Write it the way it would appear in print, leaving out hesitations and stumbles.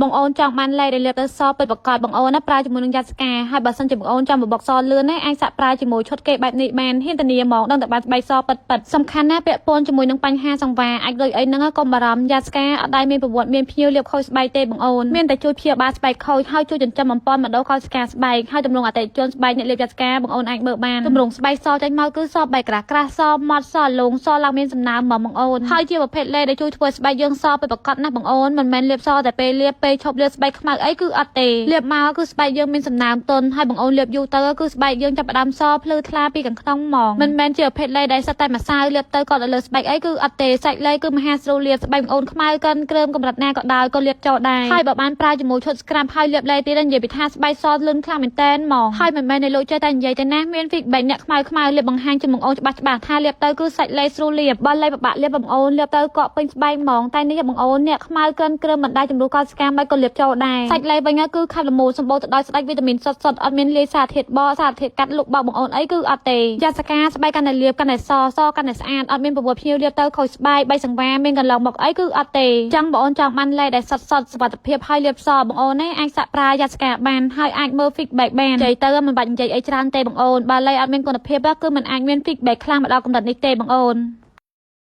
បងអូនចង់បានលេខដែលលាបទៅសពិតប្រកបបងអូនណាប្រើជាមួយនឹងយ៉ាត់ស្កាហើយបើសិនជាបងអូនចង់បបកសលឿនណាអាចសាក់ប្រើជាមួយឈុតគេបែបនេះបានហ៊ានធានាហ្មងដឹងតែបានស្បែកសពិតសំខាន់ណាស់ពាក់ព័ន្ធជាមួយនឹងបញ្ហាសង្វារអាចដូចអីហ្នឹងកុំបារម្ភយ៉ាត់ស្កាអត់ដែលមានប្រវត្តិមានភ្ញៀវលាបខូចស្បែកទេបងអូនមានតែជួយព្យាបាលស្បែកខូចហើយជួយចិញ្ចឹមអំពន់ម្ដងខូចស្កាស្បែកហើយទម្រង់អតិថិជនស្បែកអ្នកលាបយ៉ាត់ស្កាបងអូនអាចមើលបានទម្រង់ស្បែកសចេញមកគឺសបែកក្រាស់ក្រាស់សម៉ត់សលងសឡើងមានសំណើមហ្មងបងអូនហើយជាប្រភេទលេដែលជួយធ្វើស្បែកយើងសពិតប្រកបណាស់បងអូនមិនមែនលាបសតែពេលលាបពេលឈប់លាបស្បែកខ្មៅអីគឺអត់ទេលាបមកគឺស្បែកយើងមានសំណើមទន់ហើយបងអូនលាបយូរទៅគឺស្បែកយើងចាប់ផ្ដើមសភ្លឺថ្លាពីខាងក្នុងហ្មងមិនមែនជាប្រភេទលេដែលសិតតែម្សៅលាបទៅគាត់ទៅលើស្បែកអីគឺអត់ទេសាច់លេគឺមហាស្រូលាបស្បែកបងអូនខ្មៅកិនគ្រើមកម្រិតណាក៏ដោយក៏លាបចូលដែរហើយបើបានប្រើជាមួយឈុតស្ក្រាប់ហើយលាបលេទៀតនិយាយពីថាស្បែកសលឿនខ្លាំងមែនតែនហ្មងហើយមិនមែននៅលោកចេះតែនិយាយទេណាមាន feedback អ្នកខ្មៅលាបបង្ហាញជូនបងអូនច្បាស់ថាលាបទៅគឺសាច់លេស្រូលាបបើលេបបាក់លាបបងអូនលាបទៅកក់ពេញស្បែកហ្មងតែនេះបងអូនអ្នកខ្មៅកិនគ្រើមមិនដែលជំរុះកោស្កាមមិនក៏លាបចូលដែរសាច់លេវិញគឺខាត់ល្មូនសម្បូរទៅដោយស្ដេចវីតាមីនសុទ្ធអត់មានលាយសារធាតុបសារធាតុកាត់លុកបោកបងអូនអីគឺអត់ទេយ៉ាសកាស្បែកកាន់តែលាបកាន់តែសកាន់តែស្អាតអត់មានប្រវត្តិភ្ញៀវលាបទៅខូចស្បែកបីសង្វារមានកន្លងមកអីគឺអត់ទេចឹងបងអូនចង់បានលេដែលសុទ្ធសុវត្ថិភាពហើយលាបសបងអូនណាអាចសាក់ប្រើយ៉ាសកាបានហើយអាចមើល feedback បាននិយាយទៅមិនបាច់និយាយអីច្រើនទេបងអូនបើលេអត់មានគុណភាពគឺមិនអាចមាន feedback ខ្លាំងមកដល់កម្រិតនេះទេបងអូន